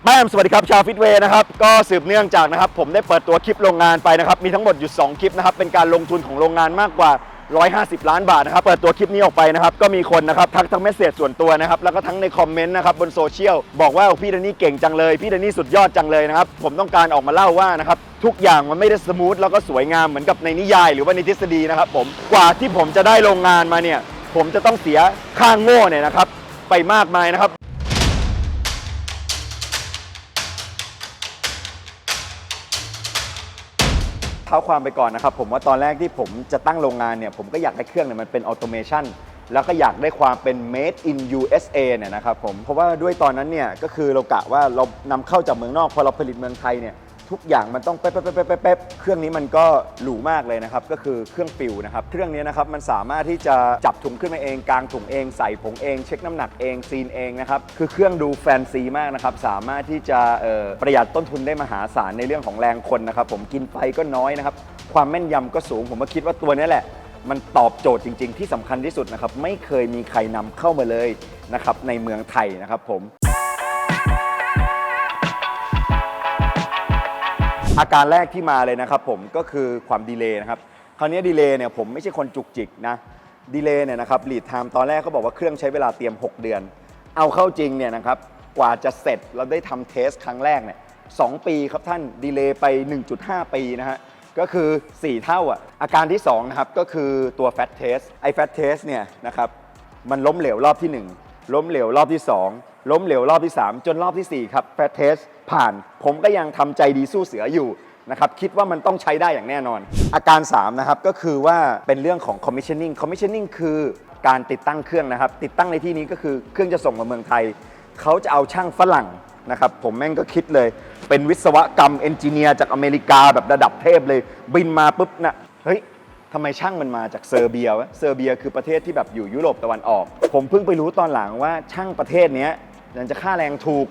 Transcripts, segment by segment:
สวัสดีครับชาวฟิตเวย์นะครับก็สืบเนื่องจากนะครับผมได้เปิดตัวคลิปโรงงานไปนะครับมีทั้งหมดอยู่2คลิปนะครับเป็นการลงทุนของโรงงานมากกว่า150 ล้านบาทนะครับเปิดตัวคลิปนี้ออกไปนะครับก็มีคนนะครับทักทั้งเมสเสจส่วนตัวนะครับแล้วก็ทั้งในคอมเมนต์นะครับบนโซเชียลบอกว่าพี่แดนนี่เก่งจังเลยพี่แดนนี่สุดยอดจังเลยนะครับผมต้องการออกมาเล่าว่านะครับทุกอย่างมันไม่ได้สมูทแล้วก็สวยงามเหมือนกับในนิยายหรือว่าในทฤษฎีนะครับผมกว่าที่ผมจะได้โรงงานมาเนี่ยผมจะต้องเสียค่าโง่เนี่ยนะครับไปมากมายนะครับเท้าความไปก่อนนะครับผมว่าตอนแรกที่ผมจะตั้งโรงงานเนี่ยผมก็อยากให้เครื่องเนี่ยมันเป็นออโตเมชันแล้วก็อยากได้ความเป็น made in USA เนี่ยนะครับผมเพราะว่าด้วยตอนนั้นเนี่ยก็คือเรากะว่าเรานำเข้าจากเมืองนอกพอเราผลิตเมืองไทยเนี่ยทุกอย่างมันต้องเป๊ะเครื่องนี้มันก็หรูมากเลยนะครับก็คือเครื่องฟิลนะครับเครื่องนี้นะครับมันสามารถที่จะจับถุงขึ้นมาเองกางถุงเองใส่ผงเองเช็คน้ำหนักเองซีนเองนะครับคือเครื่องดูแฟนซีมากนะครับสามารถที่จะประหยัดต้นทุนได้มหาศาลในเรื่องของแรงคนนะครับผมกินไฟก็น้อยนะครับความแม่นยำก็สูงผมก็คิดว่าตัวนี้แหละมันตอบโจทย์จริงๆที่สำคัญที่สุดนะครับไม่เคยมีใครนำเข้ามาเลยนะครับในเมืองไทยนะครับผมอาการแรกที่มาเลยนะครับผมก็คือความดีเลย์นะครับคราวนี้ดีเลย์เนี่ยผมไม่ใช่คนจุกจิกนะดีเลย์เนี่ยนะครับลีดไทม์ตอนแรกเขาบอกว่าเครื่องใช้เวลาเตรียม6 เดือนเอาเข้าจริงเนี่ยนะครับกว่าจะเสร็จเราได้ทำเทสครั้งแรกเนี่ย2 ปีครับท่านดีเลย์ไป 1.5 ปีนะฮะก็คือ4 เท่าอ่ะอาการที่2นะครับก็คือตัวแฟตเทสไอแฟตเทสเนี่ยนะครับมันล้มเหลวรอบที่1ล้มเหลวรอบที่2ล้มเหลวรอบที่3จนรอบที่4ครับแฟตเทสผ่านผมก็ยังทำใจดีสู้เสืออยู่นะครับคิดว่ามันต้องใช้ได้อย่างแน่นอนอาการ3นะครับก็คือว่าเป็นเรื่องของ commissioning คือการติดตั้งเครื่องนะครับติดตั้งในที่นี้ก็คือเครื่องจะส่งมาเมืองไทยเขาจะเอาช่างฝรั่งนะครับผมแม่งก็คิดเลยเป็นวิศวกรรมเอนจิเนียร์จากอเมริกาแบบระดับเทพเลยบินมาปุ๊บนะเฮ้ยทำไมช่างมันมาจากเซอร์เบียวะเซอร์เบียคือประเทศที่แบบอยู่ยุโรปตะวันออกผมเพิ่งไปรู้ตอนหลังว่าช่างประเทศนี้มันจะค่าแรงถูก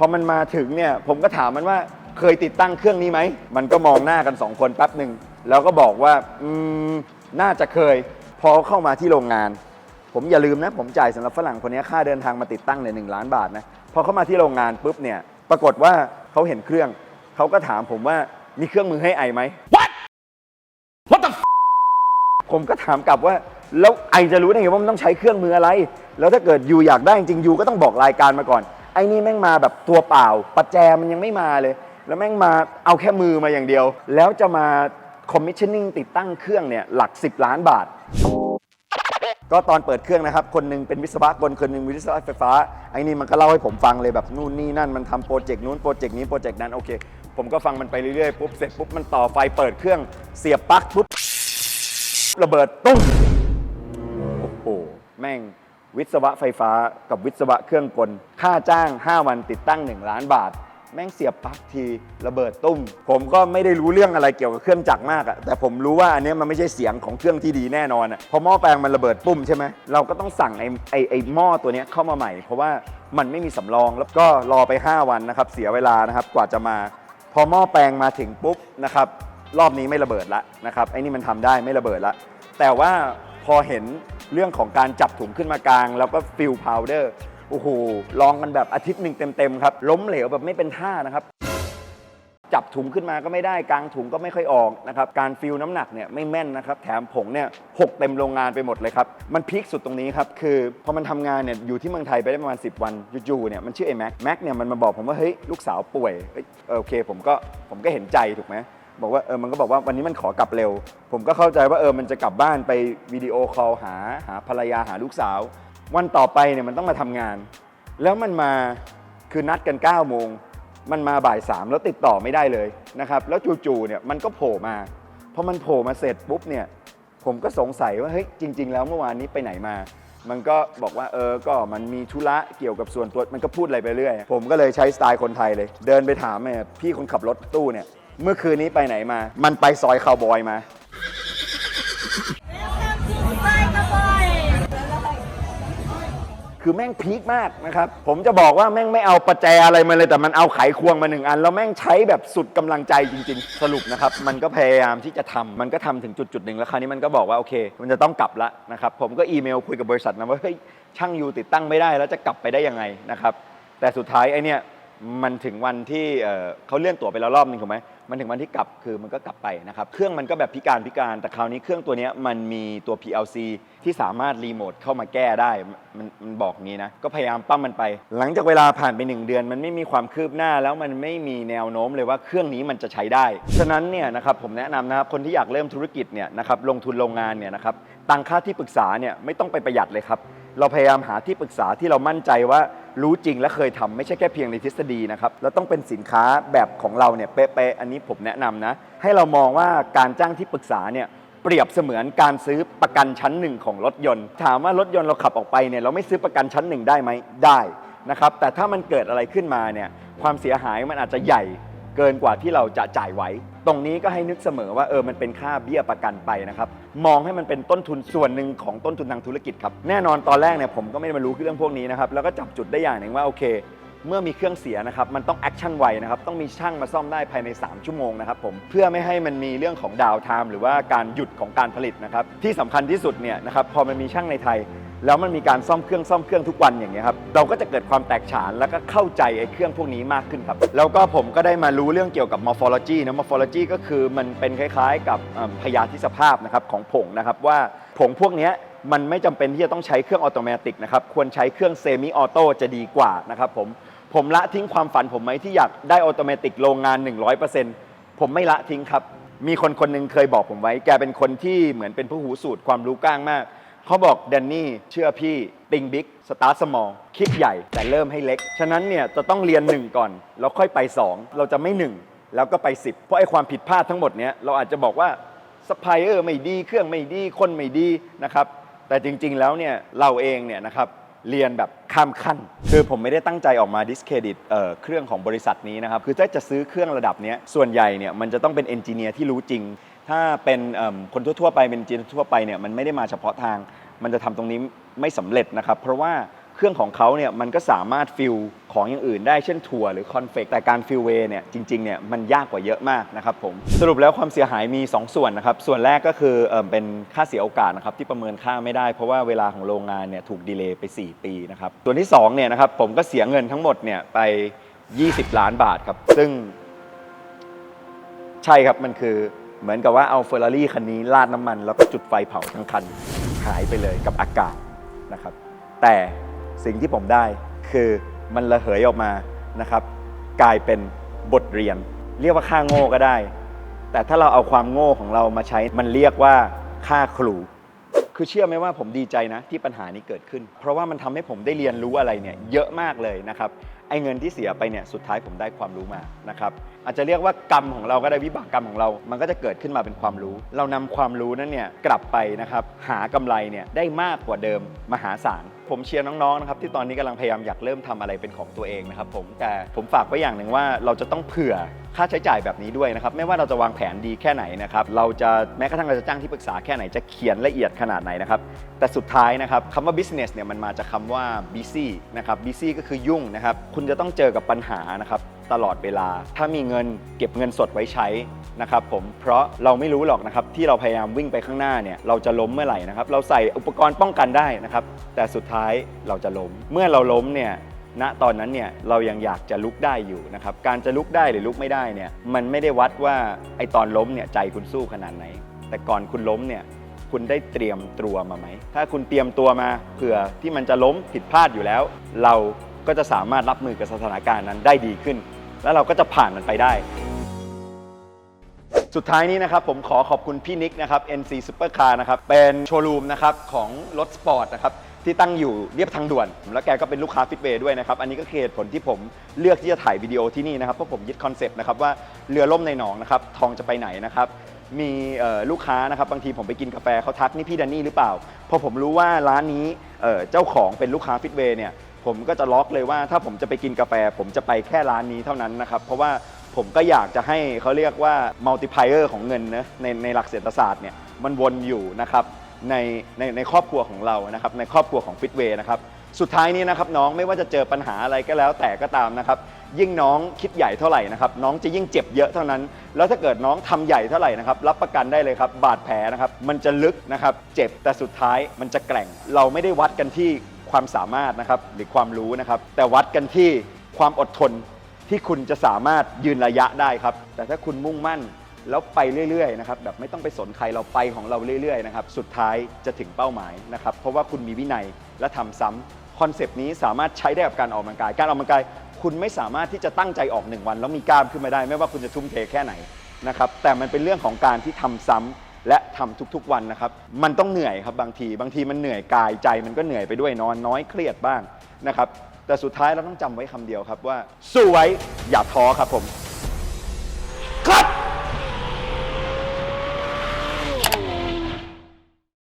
พอมันมาถึงเนี่ยผมก็ถามมันว่าเคยติดตั้งเครื่องนี้ไหมมันก็มองหน้ากัน2 คนแป๊บหนึ่งแล้วก็บอกว่าน่าจะเคยพอเข้ามาที่โรงงานผมอย่าลืมนะผมจ่ายสำหรับฝรั่งคนนี้ค่าเดินทางมาติดตั้งเนี่ย1 ล้านบาทนะพอเข้ามาที่โรงงานปุ๊บเนี่ยปรากฏว่าเขาเห็นเครื่องเขาก็ถามผมว่ามีเครื่องมือให้ไอไหม What the ผมก็ถามกลับว่าแล้วไอจะรู้ได้ไงว่ามันต้องใช้เครื่องมืออะไรแล้วถ้าเกิดยูอยากได้จริงยูก็ต้องบอกรายการมาก่อนไอ้นี่แม่งมาแบบตัวเปล่าประแจมันยังไม่มาเลยแล้วแม่งมาเอาแค่มือมาอย่างเดียวแล้วจะมา commissioning ติดตั้งเครื่องเนี่ยหลัก10 ล้านบาทก็ตอนเปิดเครื่องนะครับคนนึงเป็นวิศวกรคนนึงวิศวะไฟฟ้าไอ้นี่มันก็เล่าให้ผมฟังเลยแบบนู่นนี่นั่นมันทำโปรเจกต์นู้นโปรเจกต์นี้โปรเจกต์นั้นโอเคผมก็ฟังมันไปเรื่อยๆปุ๊บเสร็จปุ๊บมันต่อไฟเปิดเครื่องเสียบปลั๊กปุ๊บระเบิดตุ้มโอ้โหแม่งวิศวะไฟฟ้ากับวิศวะเครื่องกลค่าจ้าง5 วันติดตั้ง1 ล้านบาทแม่งเสียบปลั๊กทีระเบิดตุ้มผมก็ไม่ได้รู้เรื่องอะไรเกี่ยวกับเครื่องจักรมากอะแต่ผมรู้ว่าอันนี้มันไม่ใช่เสียงของเครื่องที่ดีแน่นอนอะพอหม้อแปลงมันระเบิดปุ้มใช่ไหมเราก็ต้องสั่งไอ้หม้อตัวนี้เข้ามาใหม่เพราะว่ามันไม่มีสำรองแล้วก็รอไป5 วันนะครับเสียเวลานะครับกว่าจะมาพอหม้อแปลงมาถึงปุ๊บนะครับรอบนี้ไม่ระเบิดละนะครับไอ้นี่มันทำได้ไม่ระเบิดละแต่ว่าพอเห็นเรื่องของการจับถุงขึ้นมากลางแล้วก็ฟิลพาวเดอร์โอ้โหลองกันแบบอาทิตย์หนึ่งเต็มๆครับล้มเหลวแบบไม่เป็นท่านะครับจับถุงขึ้นมาก็ไม่ได้กลางถุงก็ไม่ค่อยออกนะครับการฟิลน้ำหนักเนี่ยไม่แม่นนะครับแถมผงเนี่ย6 เต็มโรงงานไปหมดเลยครับมันพีคสุดตรงนี้ครับคือพอมันทำงานเนี่ยอยู่ที่เมืองไทยไปได้ประมาณ10 วันจู่ๆเนี่ยมันชื่อไอ้แม็กเนี่ยมันมาบอกผมว่าเฮ้ยลูกสาวป่วยโอเคผมก็เห็นใจถูกไหมบอกว่ามันก็บอกว่าวันนี้มันขอกลับเร็วผมก็เข้าใจว่ามันจะกลับบ้านไปวิดีโอคอลหาภรรยาหาลูกสาววันต่อไปเนี่ยมันต้องมาทำงานแล้วมันมาคือนัดกัน9 โมงมันมาบ่าย 3แล้วติดต่อไม่ได้เลยนะครับแล้วจู่ๆเนี่ยมันก็โผล่มาพอมันโผล่มาเสร็จปุ๊บเนี่ยผมก็สงสัยว่าเฮ้ยจริงๆแล้วเมื่อวานนี้ไปไหนมามันก็บอกว่าก็มันมีธุระเกี่ยวกับส่วนตัวมันก็พูดอะไรไปเรื่อยผมก็เลยใช้สไตล์คนไทยเลยเดินไปถามพี่คนขับรถตู้เนี่ยเมื่อคืนนี้ไปไหนมามันไปซอยคาวบอยมาคือแม่งพีคมากนะครับผมจะบอกว่าแม่งไม่เอาประแจอะไรมาเลยแต่มันเอาไขควงมา1 อันแล้วแม่งใช้แบบสุดกำลังใจจริงๆสรุปนะครับมันก็พยายามที่จะทำมันก็ทำถึงจุดหนึ่งแล้วคราวนี้มันก็บอกว่าโอเคมันจะต้องกลับละนะครับผมก็อีเมลคุยกับบริษัทนะว่าเฮ้ยช่างยูติดตั้งไม่ได้แล้วจะกลับไปได้ยังไงนะครับแต่สุดท้ายไอ้เนี่ย มันถึงวันที่เขาเลื่อนตั๋วไปแล้วรอบนึงถูกไหมมันถึงวันที่กลับคือมันก็กลับไปนะครับเครื่องมันก็แบบพิการแต่คราวนี้เครื่องตัวนี้มันมีตัว PLC ที่สามารถรีโมทเข้ามาแก้ได้มันบอกงี้นะก็พยายามปั้มมันไปหลังจากเวลาผ่านไป1 เดือนมันไม่มีความคืบหน้าแล้วมันไม่มีแนวโน้มเลยว่าเครื่องนี้มันจะใช้ได้ฉะนั้นเนี่ยนะครับผมแนะนำนะครับคนที่อยากเริ่มธุรกิจเนี่ยนะครับลงทุนโรงงานเนี่ยนะครับตังค่าที่ปรึกษาเนี่ยไม่ต้องไปประหยัดเลยครับเราพยายามหาที่ปรึกษาที่เรามั่นใจว่ารู้จริงและเคยทำไม่ใช่แค่เพียงในทฤษฎีนะครับแล้วต้องเป็นสินค้าแบบของเราเนี่ยเป๊ะๆอันนี้ผมแนะนำนะให้เรามองว่าการจ้างที่ปรึกษาเนี่ยเปรียบเสมือนการซื้อประกันชั้นหนึ่งของรถยนต์ถามว่ารถยนต์เราขับออกไปเนี่ยเราไม่ซื้อประกันชั้นหนึ่งได้ไหมได้นะครับแต่ถ้ามันเกิดอะไรขึ้นมาเนี่ยความเสียหายมันอาจจะใหญ่เกินกว่าที่เราจะจ่ายไหวตรงนี้ก็ให้นึกเสมอว่ามันเป็นค่าเบี้ยประกันไปนะครับมองให้มันเป็นต้นทุนส่วนหนึ่งของต้นทุนทางธุรกิจครับแน่นอนตอนแรกเนี่ยผมก็ไม่ได้มารู้เรื่องพวกนี้นะครับแล้วก็จับจุดได้อย่างหนึ่งว่าโอเคเมื่อมีเครื่องเสียนะครับมันต้องแอคชั่นไวนะครับต้องมีช่างมาซ่อมได้ภายใน3 ชั่วโมงนะครับผมเพื่อไม่ให้มันมีเรื่องของดาวน์ไทม์หรือว่าการหยุดของการผลิตนะครับที่สำคัญที่สุดเนี่ยนะครับพอมันมีช่างในไทยแล้วมันมีการซ่อมเครื่องทุกวันอย่างเงี้ยครับเราก็จะเกิดความแตกฉานแล้วก็เข้าใจไอ้เครื่องพวกนี้มากขึ้นครับแล้วก็ผมก็ได้มารู้เรื่องเกี่ยวกับ morphology นะ morphology ก็คือมันเป็นคล้ายๆกับพยาธิสภาพนะครับของผงนะครับว่าผงพวกนี้มันไม่จำเป็นที่จะต้องใช้เครื่องออโตเมติกนะครับควรใช้เครื่องเซมิออโต้จะดีกว่านะครับผมละทิ้งความฝันผมไหมที่อยากได้ออโตเมติกโรงงาน 100% ผมไม่ละทิ้งครับมีคนหนึ่งเคยบอกผมไว้แกเป็นคนที่เหมือนเป็นผู้หูสูตรความรู้ก้างมากเขาบอกแดนนี่เชื่อพี่ติงบิ๊กสตาร์ทสมอลคิดใหญ่แต่เริ่มให้เล็กฉะนั้นเนี่ยจะต้องเรียน1ก่อนแล้วค่อยไป2เราจะไม่1แล้วก็ไป10เพราะไอ้ความผิดพลาดทั้งหมดเนี้ยเราอาจจะบอกว่าซัพพลายเออร์ไม่ดีเครื่องไม่ดีคนไม่ดีนะครับแต่จริงๆแล้วเนี่ยเราเองเนี่ยนะครับเรียนแบบข้ามขั้นคือผมไม่ได้ตั้งใจออกมาดิสเครดิตเครื่องของบริษัทนี้นะครับคือถ้าจะซื้อเครื่องระดับนี้ส่วนใหญ่เนี่ยมันจะต้องเป็นเอนจิเนียร์ที่รู้จริงถ้าเป็นคนทั่วๆไปเป็นเอนจิเนียร์ทั่วไปเนี่ยมันไม่ได้มาเฉพาะทางมันจะทำตรงนี้ไม่สำเร็จนะครับเพราะว่าเครื่องของเขาเนี่ยมันก็สามารถฟิลของอย่างอื่นได้เช่นถั่วหรือคอนเฟกแต่การฟิลเวย์เนี่ยจริงๆเนี่ยมันยากกว่าเยอะมากนะครับผมสรุปแล้วความเสียหายมี2ส่วนนะครับส่วนแรกก็คือเป็นค่าเสียโอกาสนะครับที่ประเมินค่าไม่ได้เพราะว่าเวลาของโรงงานเนี่ยถูกดีเลย์ไป4 ปีนะครับส่วนที่2เนี่ยนะครับผมก็เสียเงินทั้งหมดเนี่ยไป20 ล้านบาทครับซึ่งใช่ครับมันคือเหมือนกับว่าเอาเฟอร์รารี่คันนี้ราดน้ำมันแล้วก็จุดไฟเผาทั้งคันหายไปเลยกับอากาศนะครับแต่สิ่งที่ผมได้คือมันระเหยออกมานะครับกลายเป็นบทเรียนเรียกว่าค่าโง่ก็ได้แต่ถ้าเราเอาความโง่ของเรามาใช้มันเรียกว่าค่าครูคือเชื่อไหมว่าผมดีใจนะที่ปัญหานี้เกิดขึ้นเพราะว่ามันทำให้ผมได้เรียนรู้อะไรเนี่ยเยอะมากเลยนะครับไอ้เงินที่เสียไปเนี่ยสุดท้ายผมได้ความรู้มานะครับอาจจะเรียกว่ากรรมของเราก็ได้วิบากกรรมของเรามันก็จะเกิดขึ้นมาเป็นความรู้เรานำความรู้นั้นเนี่ยกลับไปนะครับหากำไรเนี่ยได้มากกว่าเดิมมหาศาลผมเชียร์น้องๆนะครับที่ตอนนี้กำลังพยายามอยากเริ่มทำอะไรเป็นของตัวเองนะครับแต่ผมฝากไว้อย่างหนึ่งว่าเราจะต้องเผื่อค่าใช้จ่ายแบบนี้ด้วยนะครับไม่ว่าเราจะวางแผนดีแค่ไหนนะครับเราจะแม้กระทั่งเราจะจ้างที่ปรึกษาแค่ไหนจะเขียนละเอียดขนาดไหนนะครับแต่สุดท้ายนะครับคำว่า business เนี่ยมันมาจากคำว่า busy นะครับ busy ก็คือยุ่งนะครับคุณจะต้องเจอกับปัญหานะครับตลอดเวลาถ้ามีเงินเก็บเงินสดไว้ใช้นะครับผมเพราะเราไม่รู้หรอกนะครับที่เราพยายามวิ่งไปข้างหน้าเนี่ยเราจะล้มเมื่อไหร่นะครับเราใส่อุปกรณ์ป้องกันได้นะครับแต่สุดท้ายเราจะล้มเมื่อเราล้มเนี่ยณตอนนั้นเนี่ยเรายังอยากจะลุกได้อยู่นะครับการจะลุกได้หรือลุกไม่ได้เนี่ยมันไม่ได้วัดว่าไอตอนล้มเนี่ยใจคุณสู้ขนาดไหนแต่ก่อนคุณล้มเนี่ยคุณได้เตรียมตัวมาไหมถ้าคุณเตรียมตัวมาเผื่อที่มันจะล้มผิดพลาดอยู่แล้วเราก็จะสามารถรับมือกับสถานการณ์นั้นได้ดีขึ้นแล้วเราก็จะผ่านมันไปได้สุดท้ายนี้นะครับผมขอขอบคุณพี่นิกนะครับ NC Supercar นะครับเป็นโชว์รูมนะครับของรถสปอร์ตนะครับที่ตั้งอยู่เรียบทางด่วนแล้วแกก็เป็นลูกค้าฟิตเวย์ด้วยนะครับอันนี้ก็คือเหตุผลที่ผมเลือกที่จะถ่ายวิดีโอที่นี่นะครับเพราะผมยึดคอนเซปต์นะครับว่าเรือล่มในหนองนะครับทองจะไปไหนนะครับมีลูกค้านะครับบางทีผมไปกินกาแฟเขาทักนี่พี่แดนนี่หรือเปล่าพอผมรู้ว่าร้านนี้เจ้าของเป็นลูกค้าฟิตเวย์เนี่ยผมก็จะล็อกเลยว่าถ้าผมจะไปกินกาแฟผมจะไปแค่ร้านนี้เท่านั้นนะครับเพราะว่าผมก็อยากจะให้เขาเรียกว่า multiplier ของเงินนะในหลักเศรษฐศาสตร์เนี่ยมันวนอยู่นะครับในครอบครัวของเรานะครับในครอบครัวของฟิตเวย์นะครับสุดท้ายนี้นะครับน้องไม่ว่าจะเจอปัญหาอะไรก็แล้วแต่ก็ตามนะครับยิ่งน้องคิดใหญ่เท่าไหร่นะครับน้องจะยิ่งเจ็บเยอะเท่านั้นแล้วถ้าเกิดน้องทำใหญ่เท่าไหร่นะครับรับประกันได้เลยครับบาดแผลนะครับมันจะลึกนะครับเจ็บแต่สุดท้ายมันจะแกร่งเราไม่ได้วัดกันที่ความสามารถนะครับหรือความรู้นะครับแต่วัดกันที่ความอดทน ที่คุณจะสามารถยืนระยะได้ครับแต่ถ้าคุณมุ่งมั่นแล้วไปเรื่อยๆนะครับแบบไม่ต้องไปสนใครเราไปของเราเรื่อยๆนะครับสุดท้ายจะถึงเป้าหมายนะครับเพราะว่าคุณมีวินัยและทำซ้ำคอนเซปต์นี้สามารถใช้ได้กับการออกกำลังกายการออกกำลังกายคุณไม่สามารถที่จะตั้งใจออก1วันแล้วมีกล้ามขึ้นมาได้ไม่ว่าคุณจะทุ่มเทแค่ไหนนะครับแต่มันเป็นเรื่องของการที่ทำซ้ำและทำทุกๆวันนะครับมันต้องเหนื่อยครับบางทีมันเหนื่อยกายใจมันก็เหนื่อยไปด้วยนอนน้อยเครียดบ้างนะครับแต่สุดท้ายเราต้องจำไว้คำเดียวครับว่าสู้ไว้อย่าท้อครับผม